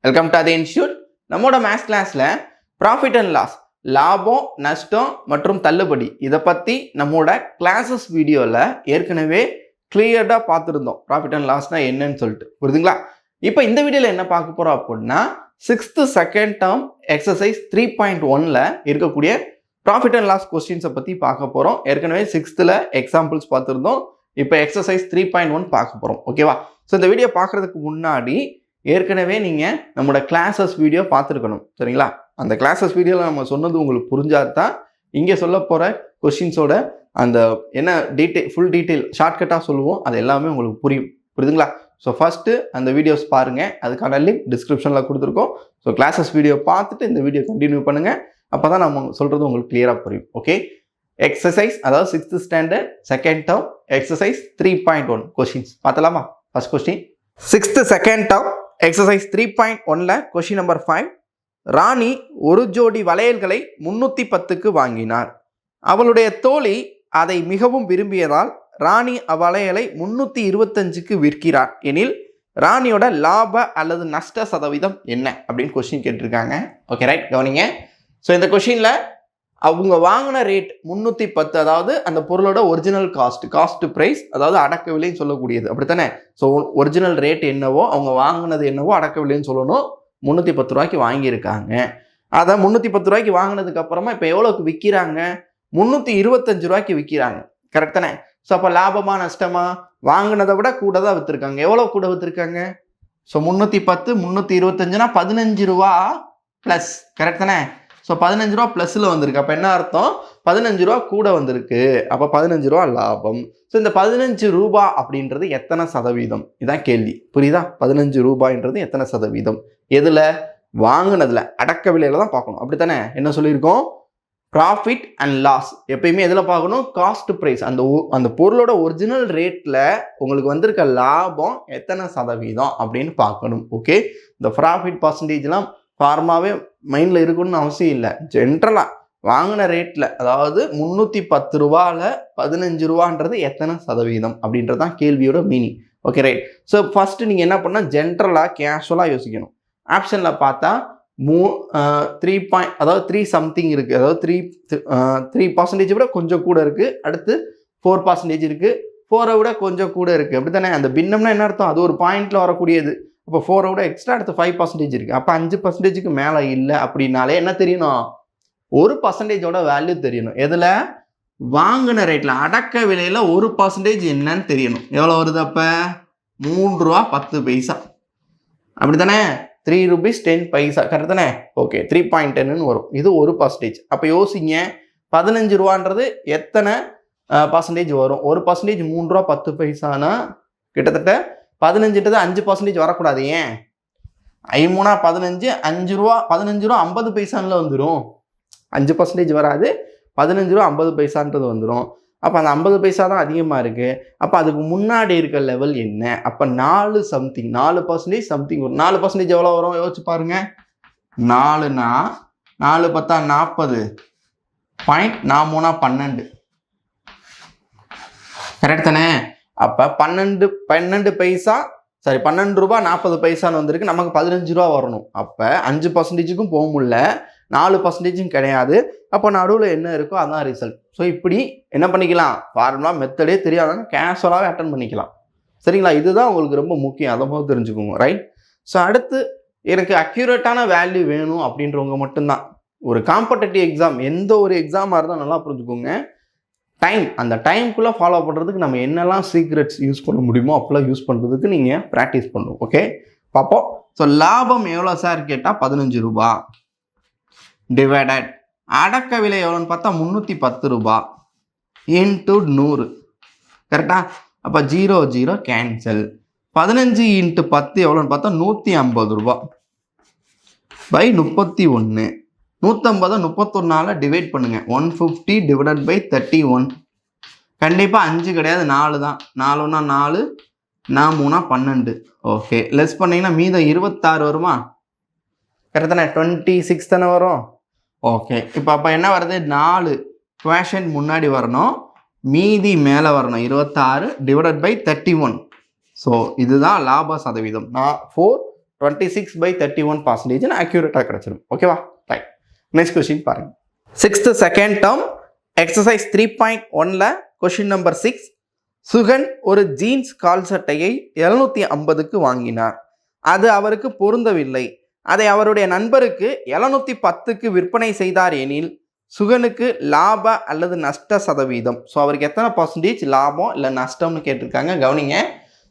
Welcome to அதே institute. நம்மளோட maths கிளாஸில் ப்ராஃபிட் அண்ட் லாஸ், லாபம் நஷ்டம் மற்றும் தள்ளுபடி, இதை பற்றி நம்மளோட கிளாஸஸ் வீடியோவில் ஏற்கனவே கிளியர்டாக பார்த்துருந்தோம். ப்ராஃபிட் அண்ட் லாஸ்னால் என்னன்னு சொல்லிட்டு, புரியுதுங்களா? இப்போ இந்த வீடியோவில் என்ன பார்க்க போகிறோம் அப்படின்னா, 6th செகண்ட் டேர்ம் எக்ஸசைஸ் 3.1ல் இருக்கக்கூடிய ப்ராஃபிட் அண்ட் லாஸ் கொஸ்டின்ஸை பற்றி பார்க்க போகிறோம். ஏற்கனவே 6th எக்ஸாம்பிள்ஸ் பார்த்துருந்தோம். இப்போ எக்ஸசைஸ் 3.1 பார்க்க போகிறோம். ஓகேவா? ஸோ இந்த வீடியோ பார்க்குறதுக்கு முன்னாடி ஏற்கனவே நீங்கள் நம்மளோட கிளாஸஸ் வீடியோ பார்த்துருக்கணும், சரிங்களா? அந்த கிளாஸஸ் வீடியோவில் நம்ம சொன்னது உங்களுக்கு புரிஞ்சாதான் இங்கே சொல்ல போகிற கொஸ்டின்ஸோட அந்த என்ன ஃபுல் டீட்டெயில் ஷார்ட்கட்டாக சொல்லுவோம், அது எல்லாமே உங்களுக்கு புரியுதுங்களா? ஸோ ஃபஸ்ட்டு அந்த வீடியோஸ் பாருங்கள், அதுக்கான லிங்க் டிஸ்கிரிப்ஷனில் கொடுத்துருக்கோம். ஸோ கிளாஸஸ் வீடியோ பார்த்துட்டு இந்த வீடியோ கண்டினியூ பண்ணுங்கள். அப்போ தான் நம்ம சொல்கிறது உங்களுக்கு கிளியராக புரியும். ஓகே, எக்ஸசைஸ் அதாவது 6th standard second term exercise 3.1 questions பார்த்தலாமா? First question, 6th second term exercise 3.1ல் கொஸ்டின் நம்பர் 5. ராணி ஒரு ஜோடி வளையல்களை 310க்கு வாங்கினார். அவளுடைய தோழி அதை மிகவும் விரும்பியதால் ராணி அவ்வளையலை 325க்கு விற்கிறார் எனில் ராணியோட லாப அல்லது நஷ்ட சதவீதம் என்ன அப்படின்னு கொஸ்டின் கேட்டிருக்காங்க. ஓகே ரைட், கவனிங்க. ஸோ இந்த கொஸ்டினில் அவங்க வாங்கின ரேட் 310, அதாவது அந்த பொருளோட ஒரிஜினல் காஸ்ட் ப்ரைஸ், அதாவது அடக்க விலைன்னு சொல்லக்கூடியது, அப்படித்தானே? ஸோ ஒரிஜினல் ரேட் என்னவோ, அவங்க வாங்கினது என்னவோ அடக்க விலைன்னு சொல்லணும். 310 ரூபாய்க்கு வாங்கியிருக்காங்க. அதை 310 ரூபாய்க்கு வாங்கினதுக்கு அப்புறமா இப்போ எவ்வளோக்கு விற்கிறாங்க? 325 ரூபாய்க்கு விற்கிறாங்க. கரெக்ட் தானே? ஸோ அப்போ லாபமா நஷ்டமா? வாங்கினதை விட கூட தான் விற்றுருக்காங்க. எவ்வளோ கூட விற்றுருக்காங்க? ஸோ 310 325னா 15 ரூபா ப்ளஸ். கரெக்ட் தானே? ஸோ 15 ரூபா ப்ளஸில் வந்திருக்கு. அப்போ என்ன அர்த்தம்? 15 ரூபா கூட வந்திருக்கு. அப்போ 15 ரூபா லாபம். ஸோ இந்த 15 ரூபா அப்படின்றது எத்தனை சதவீதம்? இதான் கேள்வி. புரியுதா? 15 ரூபாய்ன்றது எத்தனை சதவீதம்? எதில்? வாங்கினதுல, அடக்க விலையில தான் பார்க்கணும். அப்படித்தானே? என்ன சொல்லியிருக்கோம்? ப்ராஃபிட் அண்ட் லாஸ் எப்பயுமே எதில் பார்க்கணும்? காஸ்ட் ப்ரைஸ், அந்த பொருளோட ஒரிஜினல் ரேட்டில் உங்களுக்கு வந்திருக்க லாபம் எத்தனை சதவீதம் அப்படின்னு பார்க்கணும். ஓகே, இந்த ப்ராஃபிட் பர்சன்டேஜ்லாம் ஃபார்மாவே மைண்டில் இருக்கணும்னு அவசியம் இல்லை. ஜென்ரலாக வாங்கின ரேட்டில், அதாவது 310 ரூபாவில் 15 ரூபான்றது எத்தனை சதவீதம் அப்படின்றது தான் கேள்வியோட meaning. Okay right. So first நீங்கள் என்ன பண்ணால் ஜென்ரலாக கேஷுவலாக யோசிக்கணும். ஆப்ஷனில் பார்த்தா 3 சம்திங் இருக்குது, அதாவது 3% விட கொஞ்சம் கூட இருக்குது. அடுத்து 4% இருக்குது, 4 விட கொஞ்சம் கூட இருக்குது. அப்படி தானே? அந்த பின்னம்னா என்ன அர்த்தம்? அது ஒரு பாயிண்டில் வரக்கூடியது. அப்போ 4 விட எக்ஸ்ட்ரா அடுத்து 5% இருக்குது. அப்போ 5%க்கு மேலே இல்லை அப்படின்னாலே என்ன தெரியணும்? 1%ஓட வேல்யூ தெரியணும். எதில்? வாங்கின ரேட்டில், அடக்க விலையில் 1% என்னன்னு தெரியணும். எவ்வளோ வருது? அப்போ 3 ரூபா 10 பைசா. அப்படி தானே? 3 rupees 10 பைசா. கரெக்ட் தானே? ஓகே, 3.10ன்னு வரும். இது 1%. அப்போ யோசிங்க, 15 ரூபான்றது எத்தனை பர்சன்டேஜ் வரும்? 1% 3 ரூபா 10 பைசானா கிட்டத்தட்ட 15ன்றது 5% வரக்கூடாது. ஏன்? 5 15, 5 ரூபா 15 ரூபா 50 பைசான்ல வந்துடும். 5% வராது, 15 ரூபா 50 பைசான்றது வந்துடும். அப்போ அந்த 50 பைசா தான் அதிகமாக இருக்குது. அப்போ அதுக்கு முன்னாடி இருக்க லெவல் என்ன? அப்போ 4% சம்திங் வரும். 4% எவ்வளோ வரும்? யோசிச்சு பாருங்க. 4னா 4 10 40, 12. கரெக்ட் தானே? அப்போ 12 பைசா, சாரி 12 ரூபா 40 பைசான்னு வந்திருக்கு. நமக்கு 15 ரூபா வரணும். அப்போ 5%க்கும் போக முடியல, 4%ம் கிடையாது. அப்போ நடுவில் என்ன இருக்கோ அதான் ரிசல்ட். ஸோ இப்படி என்ன பண்ணிக்கலாம்? ஃபார்முலா மெத்தடே தெரியாதவங்க கேஷுவலாகவே அட்டன் பண்ணிக்கலாம். சரிங்களா? இதுதான் உங்களுக்கு ரொம்ப முக்கியம். அதை போது தெரிஞ்சுக்கோங்க. ரைட். ஸோ அடுத்து எனக்கு அக்யூரேட்டான வேல்யூ வேணும் அப்படின்றவங்க மட்டும்தான். ஒரு காம்படிட்டிவ் எக்ஸாம், எந்த ஒரு எக்ஸாமாக இருந்தால் நல்லா புரிஞ்சுக்கோங்க. அந்த டைம்குள்ளே ஃபாலோ பண்ணுறதுக்கு நம்ம என்னெல்லாம் சீக்ரெட்ஸ் யூஸ் பண்ண முடியுமோ அப்போல்லாம் யூஸ் பண்ணுறதுக்கு நீங்கள் ப்ராக்டிஸ் பண்ணணும். ஓகே, பார்ப்போம். ஸோ லாபம் எவ்வளோ சார் கேட்டால் 15 ரூபா டிவைடட் அடக்க விலை எவ்வளோன்னு பார்த்தா 310 ரூபா இன்ட்டு 100. கரெக்டா? அப்போ 0 0 கேன்சல். 15 × 10 எவ்வளோன்னு பார்த்தா 150 ரூபா பை 31. 150 31 டிவைட் பண்ணுங்க. 150 டிவைடட் பை 31. கண்டிப்பாக 5 கிடையாது, 4 தான். 4னா 4, 3 12. ஓகே, லெஸ் பண்ணிங்கன்னா மீதம் 26 வருமா? கரெக்ட் தானே? 26 தானே வரும். ஓகே, இப்போ அப்போ என்ன வருது? 4 குவேஷன் முன்னாடி வரணும், மீதி மேலே வரணும். 26 டிவைடட் பை 31. ஸோ இதுதான் லாப சதவீதம். 4 26/31% அக்யூரேட்டாக கிடச்சிடும். ஓகேவா? ரைட். நெக்ஸ்ட் கொஸ்டின் பாருங்க. 6th செகண்ட் டேர்ம் எக்ஸசைஸ் 3.1ல் கொஸ்டின் நம்பர் 6. சுகன் ஒரு ஜீன்ஸ் கால் சட்டையை 750க்கு வாங்கினார். அது அவருக்கு பொருந்தவில்லை. அதை அவருடைய நண்பருக்கு 710க்கு விற்பனை செய்தார் எனில் சுகனுக்கு லாப அல்லது நஷ்ட சதவீதம். ஸோ அவருக்கு எத்தனை பர்சன்டேஜ் லாபம் இல்லை நஷ்டம்னு கேட்டிருக்காங்க. கவனிங்க.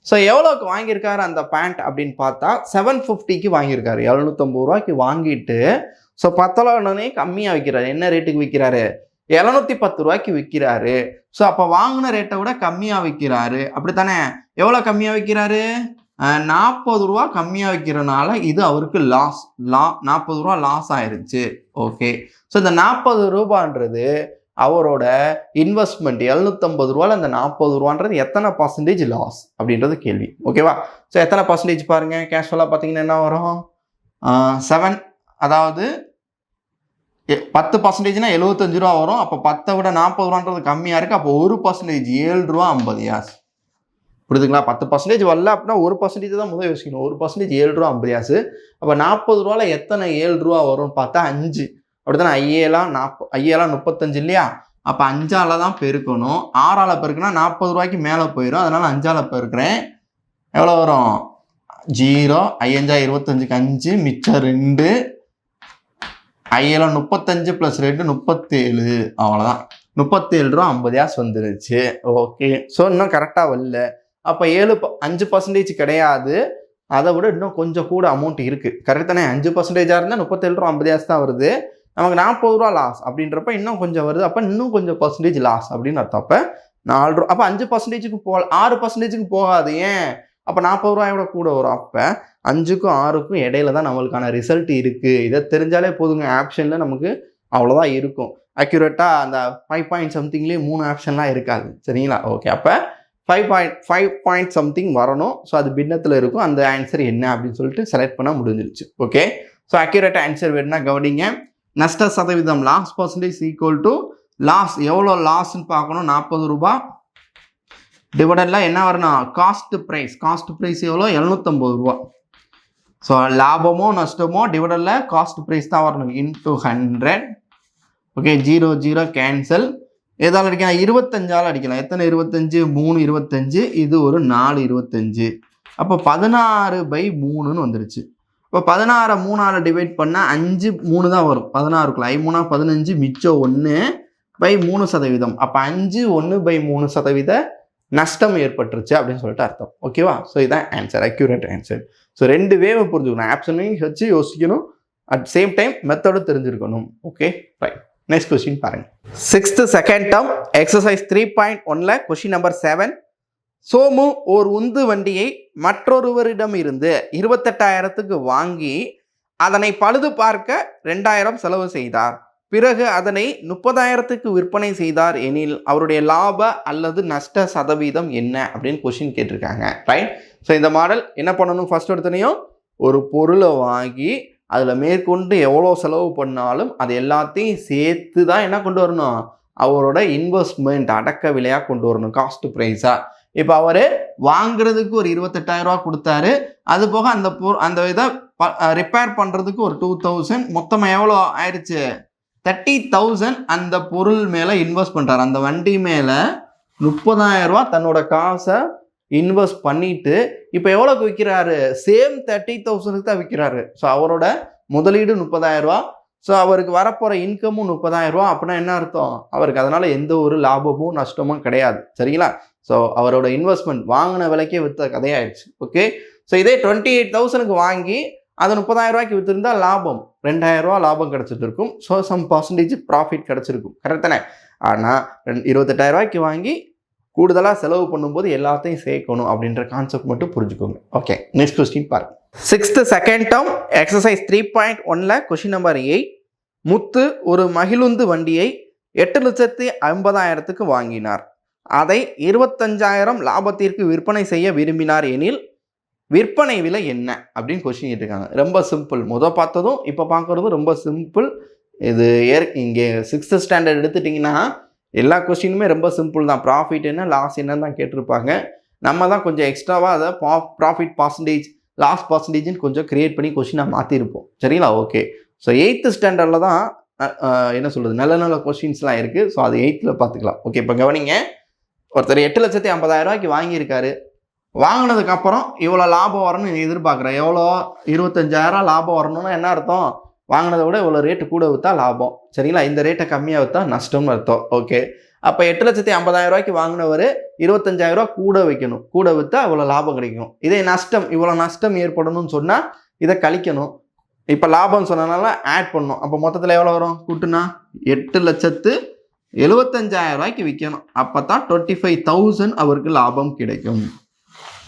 ஸோ எவ்வளோக்கு வாங்கியிருக்காரு அந்த பேண்ட் அப்படின்னு பார்த்தா 750க்கு வாங்கியிருக்காரு. 750 ரூபாய்க்கு வாங்கிட்டு ஸோ 10 கம்மியாக விற்கிறாரு. என்ன ரேட்டுக்கு விற்கிறாரு? 710 ரூபாய்க்கு விற்கிறாரு. ஸோ அப்போ வாங்கின ரேட்டை விட கம்மியாக விற்கிறாரு. அப்படித்தானே? எவ்வளோ கம்மியாக விற்கிறாரு? 40 ரூபா கம்மியாக விற்கிறனால இது அவருக்கு லாஸ். 40 ரூபா லாஸ் ஆயிருச்சு. ஓகே. ஸோ இந்த 40 ரூபான்றது அவரோட இன்வெஸ்ட்மெண்ட். 750 ரூபாயில் அந்த 40 ரூபான்றது எத்தனை பர்சன்டேஜ் லாஸ் அப்படின்றது கேள்வி. ஓகேவா? ஸோ எத்தனை பர்சன்டேஜ் பாருங்க. கேஷுவலாக பார்த்தீங்கன்னா என்ன வரும்? 7, அதாவது 10%னா 75 ரூபா வரும். அப்போ 10 விட 40 ரூபான்றது கம்மியாக இருக்குது. அப்போ 1% 7 ரூபா 50 காசு. புரியுதுங்களா? 10% வரல அப்படின்னா 1% தான் முதல் யோசிக்கணும். 1% 7 ரூபா 50 காசு. அப்போ 40 ரூபாவில் எத்தனை 7 ரூபா வரும்னு பார்த்தா 5. அப்படித்தானே? 5 35 இல்லையா? அப்போ 5ஆல் தான் பெருக்கணும். 6ஆல் பெருக்குனா 40 ரூபாய்க்கு மேலே போயிடும். அதனால 5ஆல் பெருக்கிறேன். எவ்வளோ வரும்? 0. 5 25க்கு 5 மிச்சம் 2. 5 35 + 2 37. அவ்வளோதான். 37 ரூபா 50 காசு வந்துருச்சு. ஓகே. ஸோ இன்னும் கரெக்டாக வரல. அப்போ 5% கிடையாது. அதை விட இன்னும் கொஞ்சம் கூட அமௌண்ட் இருக்குது. கரெக்ட் தானே? 5%ஆக இருந்தால் 37 ரூபா 50 காசு தான் வருது. நமக்கு 40 ரூபா லாஸ் அப்படின்றப்ப இன்னும் கொஞ்சம் வருது. அப்போ இன்னும் கொஞ்சம் பர்சன்டேஜ் லாஸ் அப்படின்னு அர்த்தம். அப்போ 4 ரூபா. அப்போ 5%க்கு 6%க்கு போகாது. ஏன்? அப்போ 40 ரூபாயோட கூட வரும். அப்போ 5க்கும் 6க்கும் இடையில தான் நம்மளுக்கான ரிசல்ட் இருக்குது. இதை தெரிஞ்சாலே போதுங்க. ஆப்ஷனில் நமக்கு அவ்வளோதான் இருக்கும். அக்யூரேட்டாக அந்த 5 பாயிண்ட் சம்திங்லேயே 3 ஆப்ஷன்லாம் இருக்காது. சரிங்களா? ஓகே. அப்போ 5 பாயிண்ட் சம்திங் வரணும். ஸோ அது பின்னத்தில் இருக்கும். அந்த ஆன்சர் என்ன அப்படின்னு சொல்லிட்டு செலக்ட் பண்ண முடிஞ்சிருச்சு. ஓகே. ஸோ அக்யூரேட்டாக ஆன்சர் வேணும்னா கவனிங்க. நஷ்ட சதவீதம் loss percentage equal to loss. எவ்வளோ லாஸ்ன்னு பார்க்கணும்? 40 ரூபா டிவைடட்ல என்ன வரணும்? Cost price. காஸ்ட் ப்ரைஸ் எவ்வளோ? 750 ரூபா. ஸோ லாபமோ நஷ்டமோ டிவைடட்ல காஸ்ட் ப்ரைஸ் தான் வரணும். இன்டூ 100. ஓகே. 0 0 கேன்சல். எதால் அடிக்கலாம்? 25ஆல் அடிக்கலாம். எத்தனை 25? 3 25. இது ஒரு 4 25. அப்போ 16/3ன்னு வந்துருச்சு. இப்போ 16 3ஆல் டிவைட் பண்ணால் 5 3 தான் வரும். 16க்குள்ள 5 3 15 மிச்சம் 1/3%. அப்போ 5 1/3% நஷ்டம் ஏற்பட்டுருச்சு அப்படின்னு சொல்லிட்டு அர்த்தம். ஓகேவா? ஸோ இதுதான் ஆன்சர், அக்யூரேட் ஆன்சர். ஸோ 2 வேவை புரிஞ்சுக்கணும். ஆப்ஷனையும் வச்சு யோசிக்கணும். அட் சேம் டைம் மெத்தடும் தெரிஞ்சிருக்கணும். Okay, right. நெக்ஸ்ட் கொஸ்டின் பாருங்க. 6th செகண்ட் டேர்ம் எக்ஸசைஸ் 3.1ல் கொஸ்டின் நம்பர் 7. சோமு ஒரு உந்து வண்டியை மற்றொருவரிடம் இருந்து 28,000க்கு வாங்கி அதனை பழுது பார்க்க 2,000 செலவு செய்தார். பிறகு அதனை 30,000க்கு விற்பனை செய்தார் எனில் அவருடைய லாப அல்லது நஷ்ட சதவீதம் என்ன அப்படின்னு கொஸ்டின் கேட்டிருக்காங்க. ரைட். ஸோ இந்த மாடல் என்ன பண்ணணும்? ஃபர்ஸ்ட் எடுத்தனையும் ஒரு பொருளை வாங்கி அதில் மேற்கொண்டு எவ்வளோ செலவு பண்ணாலும் அது எல்லாத்தையும் சேர்த்து தான் என்ன கொண்டு வரணும்? அவரோட இன்வெஸ்ட்மெண்ட் அடக்க விலையாக கொண்டு வரணும், காஸ்ட் ப்ரைஸாக. இப்போ அவர் வாங்குறதுக்கு ஒரு 28,000 கொடுத்தாரு. அது போக அந்த இதை ரிப்பேர் பண்ணுறதுக்கு ஒரு 2,000, மொத்தமாக எவ்வளோ ஆயிடுச்சு? 30,000 அந்த பொருள் மேலே இன்வெஸ்ட் பண்ணுறாரு. அந்த வண்டி மேலே 30,000 தன்னோட காசை இன்வெஸ்ட் பண்ணிட்டு இப்போ எவ்வளோக்கு விற்கிறாரு? சேம் 30,000க்கு தான் விற்கிறாரு. ஸோ அவரோட முதலீடு 30,000. ஸோ அவருக்கு வரப்போகிற இன்கமும் 30,000. அப்படின்னா என்ன அர்த்தம்? அவருக்கு அதனால் எந்த ஒரு லாபமும் நஷ்டமும் கிடையாது. சரிங்களா? ஸோ அவரோட இன்வெஸ்ட்மெண்ட் வாங்கின விலைக்கே விற்ற கதையாயிடுச்சு. ஓகே. ஸோ இதே 28,000க்கு வாங்கி அதை 30,000 விற்றுருந்தா லாபம் 2,000 லாபம் கிடச்சிட்டு இருக்கும். ஸோ சம் பர்சன்டேஜ் ப்ராஃபிட் கிடச்சிருக்கும். கரெக்ட் தானே? ஆனால் 28,000 வாங்கி கூடுதலாக செலவு பண்ணும்போது எல்லாத்தையும் சேர்க்கணும் அப்படின்ற கான்செப்ட் மட்டும் புரிஞ்சுக்கோங்க. ஓகே, நெக்ஸ்ட் கொஸ்டின் பாருங்க. 6th செகண்ட் டேர்ம் எக்ஸசைஸ் 3.1ல் கொஸ்டின் நம்பர் 8. முத்து ஒரு மகிழுந்து வண்டியை 8,50,000க்கு வாங்கினார். அதை 25,000 லாபத்திற்கு விற்பனை செய்ய விரும்பினார் எனில் விற்பனை விலை என்ன அப்படின்னு கொஸ்டின் கேட்டிருக்காங்க. ரொம்ப சிம்பிள். பார்த்ததும் இப்போ பார்க்குறதும் ரொம்ப சிம்பிள். இது இங்கே 6th ஸ்டாண்டர்ட் எடுத்துட்டிங்கன்னா எல்லா கொஸ்டினுமே ரொம்ப சிம்பிள் தான். ப்ராஃபிட் என்ன, லாஸ் என்னன்னு தான் கேட்டிருப்பாங்க. நம்ம தான் கொஞ்சம் எக்ஸ்ட்ராவாக அதை ப்ராஃபிட் பர்சன்டேஜ் லாஸ் பர்சன்டேஜ்னு கொஞ்சம் கிரியேட் பண்ணி கொஸ்டினை மாற்றிருப்போம். சரிங்களா? ஓகே. ஸோ 8th ஸ்டாண்டர்டில் தான் என்ன சொல்கிறது, நல்ல நல்ல கொஸ்டின்ஸ்லாம் இருக்குது. ஸோ அது 8th பார்த்துக்கலாம். ஓகே, இப்போ கவனிங்க. ஒருத்தர் 8,50,000 வாங்கியிருக்காரு. வாங்கினதுக்கப்புறம் இவ்வளோ லாபம் வரணும்னு எதிர்பார்க்குறேன். எவ்வளோ? 25,000 லாபம் வரணும்னா என்ன அர்த்தம்? வாங்கினதை விட இவ்வளோ ரேட்டு கூட விற்றா லாபம். சரிங்களா? இந்த ரேட்டை கம்மியாக விற்றா நஷ்டம்னு அர்த்தம். ஓகே, அப்போ 8,50,000 வாங்கினவர் 25,000 கூட வைக்கணும். கூட விற்றா இவ்வளோ லாபம் கிடைக்கும். இதே நஷ்டம், இவ்வளோ நஷ்டம் ஏற்படணும்னு சொன்னால் இதை கழிக்கணும். இப்போ லாபம் சொன்னனால ஆட் பண்ணணும். அப்போ மொத்தத்தில் எவ்வளோ வரும்? கூட்டுனா 8,75,000 விற்கணும். அப்போ தான் 25,000 அவருக்கு லாபம் கிடைக்கும்.